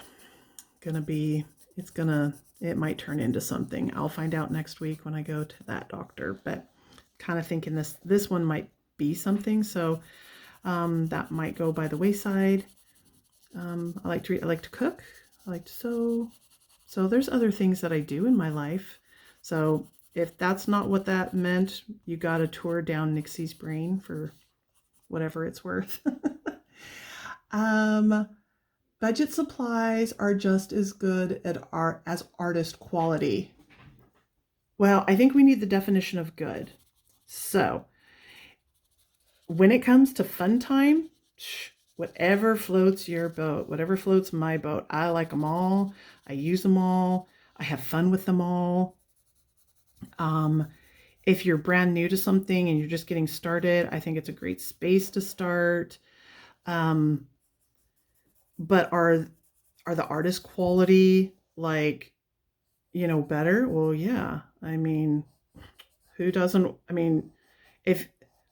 going to be, it might turn into something. I'll find out next week when I go to that doctor, but kind of thinking this one might be something. So that might go by the wayside. I like to read. I like to cook. I like to sew. So there's other things that I do in my life. So if that's not what that meant, you got to tour down Nixie's brain for whatever it's worth. Budget supplies are just as good as artist quality. Well, I think we need the definition of good. So when it comes to fun time, whatever floats your boat, whatever floats my boat. I like them all. I use them all. I have fun with them all. If you're brand new to something and you're just getting started, I think it's a great space to start. But are the artist quality better? Well, yeah. I mean, who doesn't? I mean,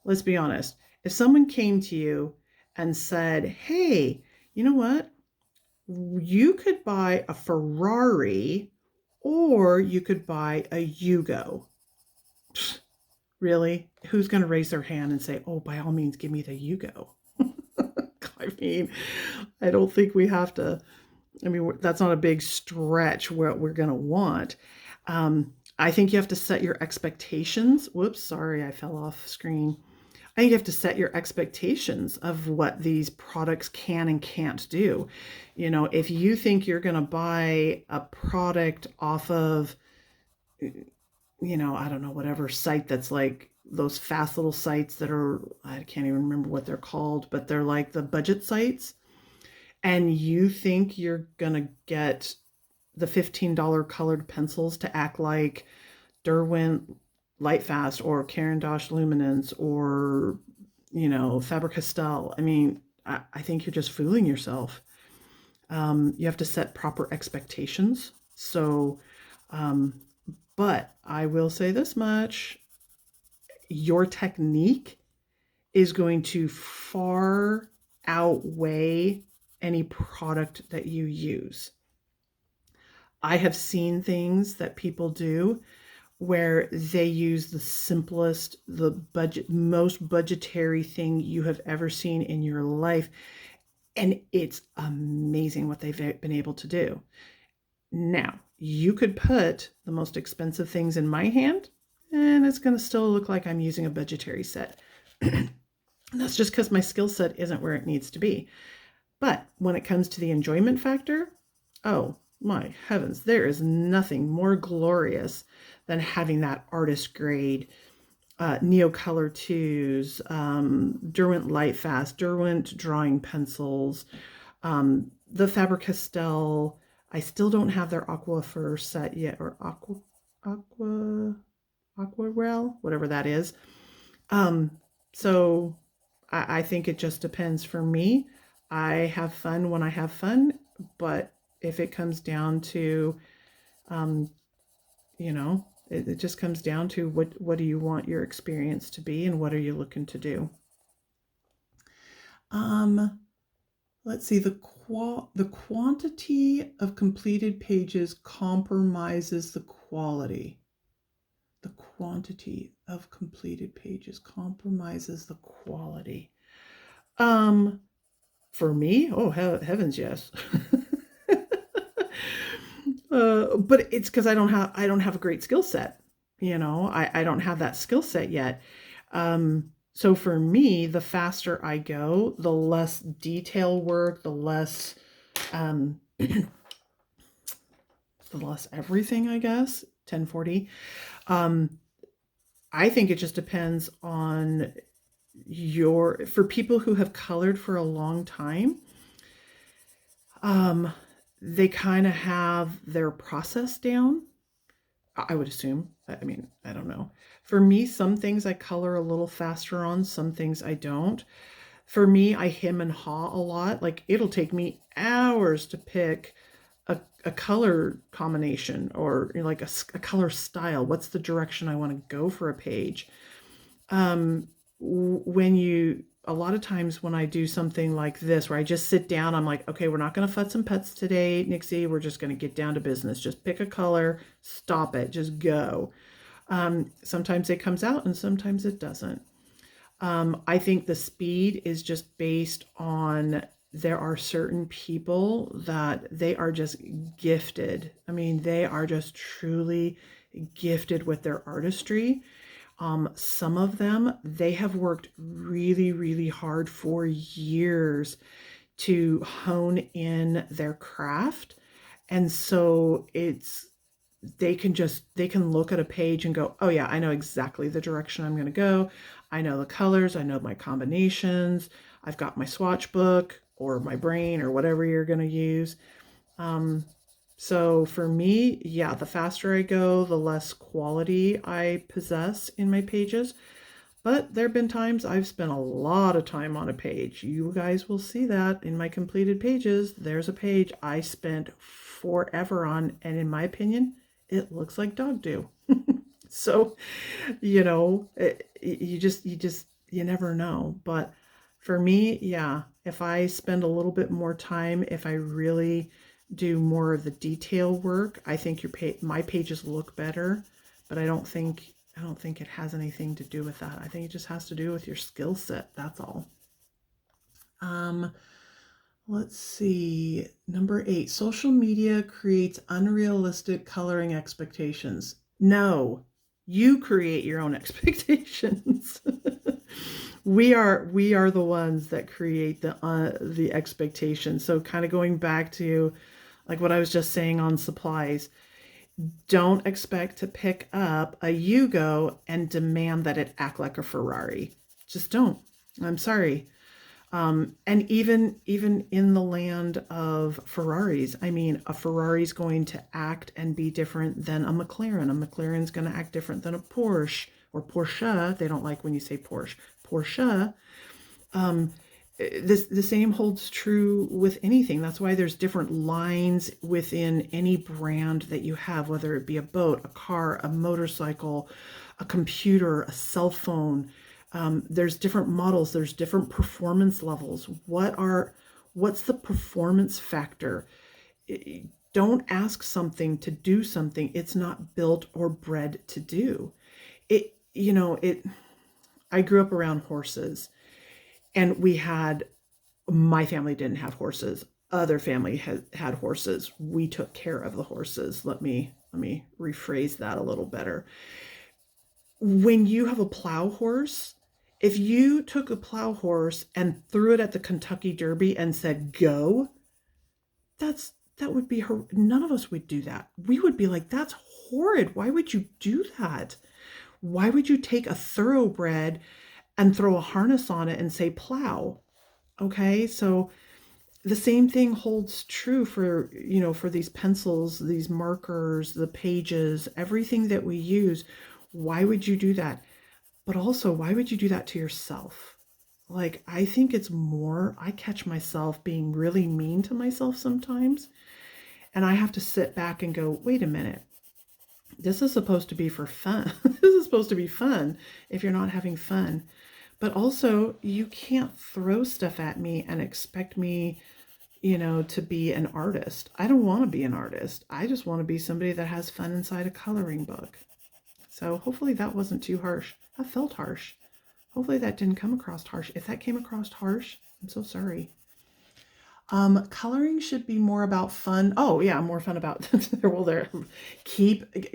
let's be honest, if someone came to you and said, hey, you know what? You could buy a Ferrari or you could buy a Yugo. Really? Who's going to raise their hand and say, oh, by all means, give me the Yugo? I mean, I don't think we have to. I mean, that's not a big stretch what we're going to want. I think you have to set your expectations. Whoops, sorry, I fell off screen. I think you have to set your expectations of what these products can and can't do. You know, if you think you're going to buy a product off of, I don't know, whatever site that's like those fast little sites that are, I can't even remember what they're called, but they're like the budget sites, and you think you're going to get the $15 colored pencils to act like Derwent Lightfast or Caran d'Ache Luminance or, Faber-Castell. I mean, I think you're just fooling yourself. You have to set proper expectations. So, but I will say this much, your technique is going to far outweigh any product that you use. I have seen things that people do where they use the simplest, most budgetary thing you have ever seen in your life. And it's amazing what they've been able to do. Now, you could put the most expensive things in my hand, and it's going to still look like I'm using a budgetary set. And that's just because my skill set isn't where it needs to be. But when it comes to the enjoyment factor, oh my heavens, there is nothing more glorious than having that artist grade Neocolor 2s, Derwent Lightfast, Derwent drawing pencils, the Faber-Castell. I still don't have their Aquaphor set yet, or Aquarel, whatever that is. So I think it just depends. For me, I have fun when I have fun, but if it comes down to, it just comes down to what do you want your experience to be and what are you looking to do. Let's see, the quantity of completed pages compromises the quality. The quantity of completed pages compromises the quality. For me, oh heavens, yes. But it's because I don't have a great skill set. I don't have that skill set yet. So for me, the faster I go, the less detail work, the less everything, I guess. 1040. I think it just depends on for people who have colored for a long time. They kind of have their process down, I would assume. I mean, I don't know. For me, some things I color a little faster on, some things I don't. For me, I hem and haw a lot. Like, it'll take me hours to pick a color combination, or like a color style. What's the direction I want to go for a page? A lot of times when I do something like this, where I just sit down, I'm like, okay, we're not going to futz and pets today, Nixie. We're just going to get down to business. Just pick a color, stop it, just go. Sometimes it comes out and sometimes it doesn't. I think the speed is just based on, there are certain people that they are just gifted. I mean, they are just truly gifted with their artistry. Some of them, they have worked really, really hard for years to hone in their craft. And so they can look at a page and go, oh yeah, I know exactly the direction I'm going to go. I know the colors. I know my combinations. I've got my swatch book or my brain or whatever you're going to use. So for me, yeah, the faster I go, the less quality I possess in my pages. But there have been times I've spent a lot of time on a page. You guys will see that in my completed pages. There's a page I spent forever on, and in my opinion, it looks like dog do. So, you never know. But for me, yeah, if I spend a little bit more time, if I really do more of the detail work, I think my pages look better. But I don't think it has anything to do with that. I think it just has to do with your skill set. That's all. Let's see. Number 8, social media creates unrealistic coloring expectations. No, you create your own expectations. we are the ones that create the expectation. So kind of going back to like what I was just saying on supplies, don't expect to pick up a Yugo and demand that it act like a Ferrari. Just don't. I'm sorry. And even in the land of Ferraris, I mean, a Ferrari's going to act and be different than a McLaren. A McLaren's going to act different than a Porsche or Porsche. They don't like when you say Porsche. Porsche. The same holds true with anything. That's why there's different lines within any brand that you have, whether it be a boat, a car, a motorcycle, a computer, a cell phone. There's different models, there's different performance levels. What's the performance factor? Don't ask something to do something it's not built or bred to do. I grew up around horses, and my family didn't have horses. Other family had horses. We took care of the horses. Let me rephrase that a little better. When you have a plow horse, if you took a plow horse and threw it at the Kentucky Derby and said go, that would be none of us would do that. We would be like, that's horrid. Why would you do that? Why would you take a thoroughbred and throw a harness on it and say plow? Okay, so the same thing holds true for these pencils, these markers, the pages, everything that we use. Why would you do that? But also, why would you do that to yourself? Like, I think it's more, I catch myself being really mean to myself sometimes, and I have to sit back and go, wait a minute. This is supposed to be for fun. This is supposed to be fun if you're not having fun. But also, you can't throw stuff at me and expect me, to be an artist. I don't want to be an artist. I just want to be somebody that has fun inside a coloring book. So hopefully that wasn't too harsh. That felt harsh. Hopefully that didn't come across harsh. If that came across harsh, I'm so sorry. Coloring should be more about fun. Oh yeah, more fun about well there.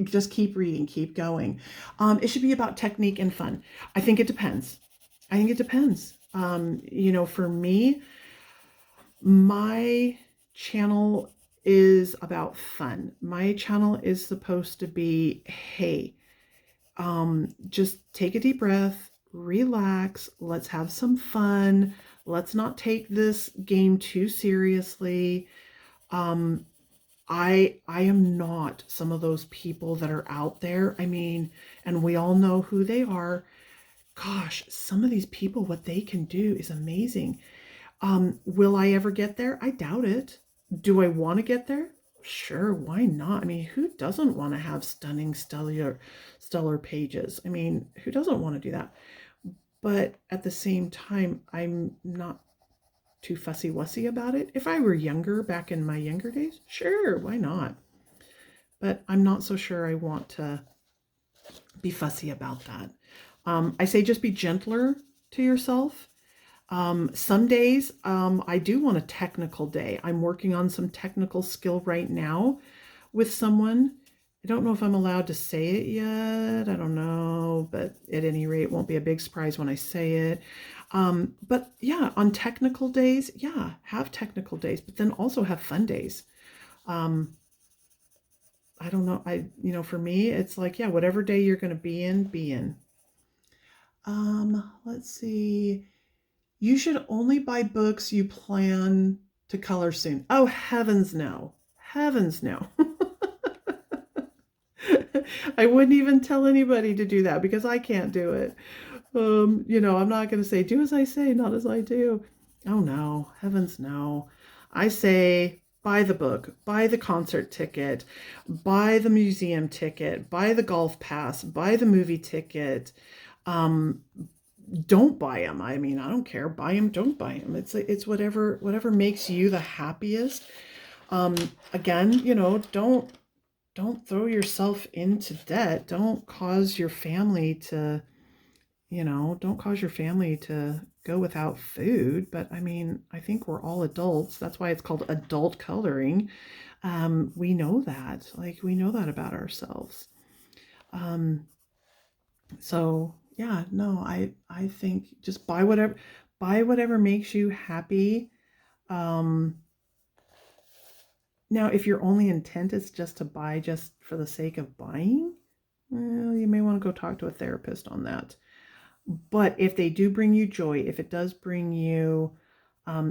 Just keep reading, keep going. It should be about technique and fun. I think it depends. For me, my channel is about fun. My channel is supposed to be, hey, just take a deep breath, relax, let's have some fun. Let's not take this game too seriously. I am not some of those people that are out there. I mean, and we all know who they are. Gosh, some of these people, what they can do is amazing. Will I ever get there? I doubt it. Do I want to get there? Sure, why not? I mean, who doesn't want to have stunning, stellar pages? I mean, who doesn't want to do that? But at the same time, I'm not too fussy-wussy about it. If I were younger, back in my younger days, sure, why not? But I'm not so sure I want to be fussy about that. I say just be gentler to yourself. Some days I do want a technical day. I'm working on some technical skill right now with someone. I don't know if I'm allowed to say it yet. I don't know, but at any rate, it won't be a big surprise when I say it. But yeah, on technical days, yeah, have technical days, but then also have fun days. I don't know. For me, it's like, yeah, whatever day you're going to be in, be in. Let's see. You should only buy books you plan to color soon. Oh, heavens no. Heavens no. I wouldn't even tell anybody to do that because I can't do it. I'm not going to say, do as I say, not as I do. Oh no, heavens no. I say, buy the book, buy the concert ticket, buy the museum ticket, buy the golf pass, buy the movie ticket. Don't buy them. I mean, I don't care. Buy them, don't buy them. It's whatever makes you the happiest. Again, don't throw yourself into debt. Don't cause your family to go without food. But I mean, I think we're all adults. That's why it's called adult coloring. We know that. Like, we know that about ourselves. So Yeah, no, I think just buy whatever makes you happy. Um, Now, if your only intent is just to buy just for the sake of buying, well, you may want to go talk to a therapist on that. But if they do bring you joy, if it does bring you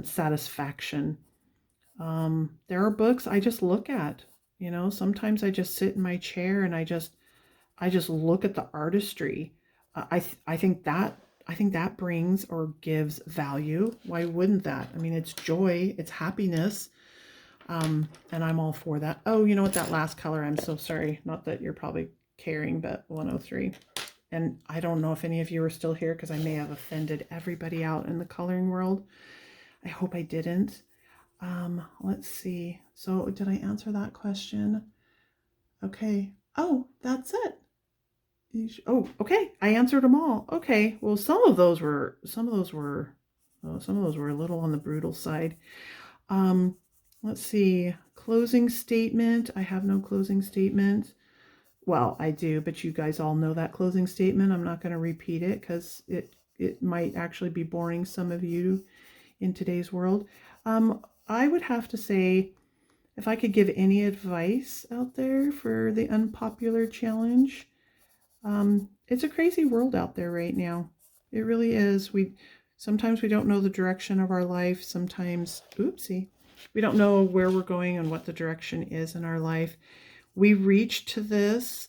satisfaction, there are books I just look at. You know, sometimes I just sit in my chair and I just look at the artistry. I think that brings or gives value. Why wouldn't that? I mean, it's joy, it's happiness. And I'm all for that. Oh, you know what? That last color, I'm so sorry. Not that you're probably caring, but 103. And I don't know if any of you are still here because I may have offended everybody out in the coloring world. I hope I didn't. Let's see. So did I answer that question? Okay. Oh, that's it. Oh, okay. I answered them all. Okay. Well, some of those were a little on the brutal side. Um, let's see. Closing statement. I have no closing statement. Well, I do, but you guys all know that closing statement. I'm not going to repeat it because it might actually be boring some of you in today's world. I would have to say, if I could give any advice out there for the unpopular challenge, it's a crazy world out there right now. It really is. Sometimes we don't know the direction of our life. Sometimes, oopsie, we don't know where we're going and what the direction is in our life. We reach to this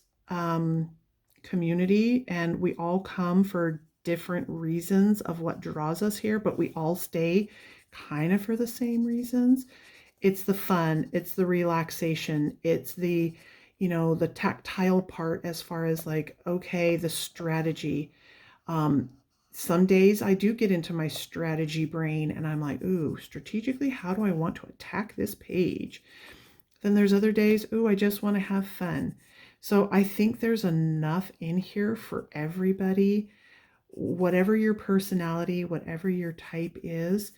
community and we all come for different reasons of what draws us here, but we all stay kind of for the same reasons. It's the fun, it's the relaxation, it's the tactile part as far as like, okay, the strategy. Um, some days I do get into my strategy brain and I'm like, ooh, strategically, how do I want to attack this page? Then there's other days, ooh, I just want to have fun. So I think there's enough in here for everybody. Whatever your personality, whatever your type is,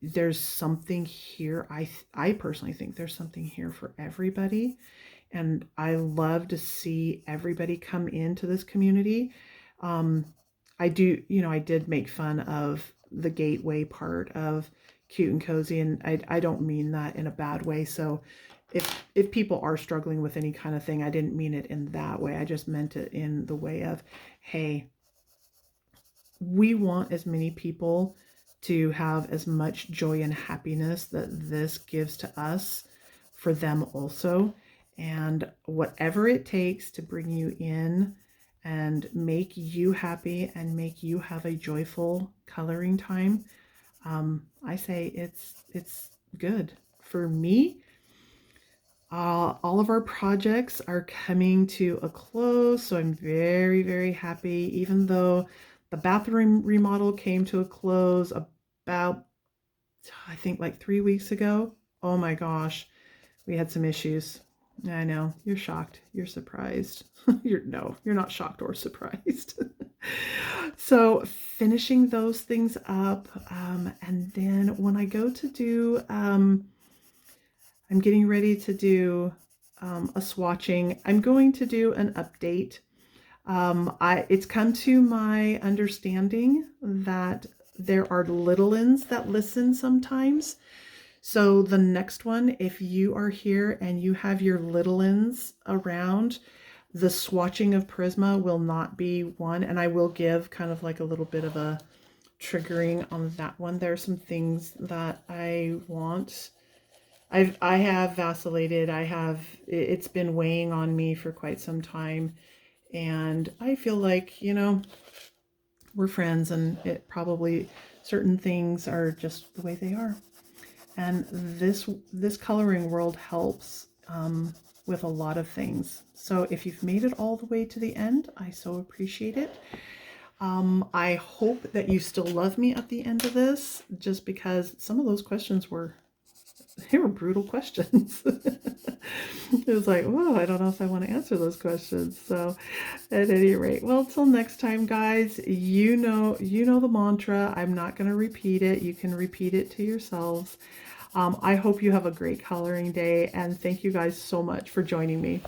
there's something here. I personally think there's something here for everybody. And I love to see everybody come into this community. Um, I did make fun of the gateway part of cute and cozy, and I don't mean that in a bad way. So if people are struggling with any kind of thing, I didn't mean it in that way. I just meant it in the way of, hey, we want as many people to have as much joy and happiness that this gives to us for them also. And whatever it takes to bring you in and make you happy and make you have a joyful coloring time, I say it's good. For me, all of our projects are coming to a close, so I'm very, very happy. Even though the bathroom remodel came to a close about, I think, like 3 weeks ago. Oh my gosh, we had some issues. I know, you're shocked. You're surprised. You're not shocked or surprised. So finishing those things up, and then when I go to do, I'm getting ready to do a swatching. I'm going to do an update. It's come to my understanding that there are little-ins that listen sometimes. So the next one, if you are here and you have your little-ins around, the swatching of Prisma will not be one. And I will give kind of like a little bit of a triggering on that one. There are some things that I want. I have vacillated. It's been weighing on me for quite some time. And I feel like, we're friends and it probably certain things are just the way they are. And this coloring world helps with a lot of things. So if you've made it all the way to the end, I so appreciate it. I hope that you still love me at the end of this, just because some of those questions were brutal questions. It was like, whoa, I don't know if I want to answer those questions. So at any rate, well, till next time, guys, you know the mantra. I'm not going to repeat it. You can repeat it to yourselves. I hope you have a great coloring day, and thank you guys so much for joining me.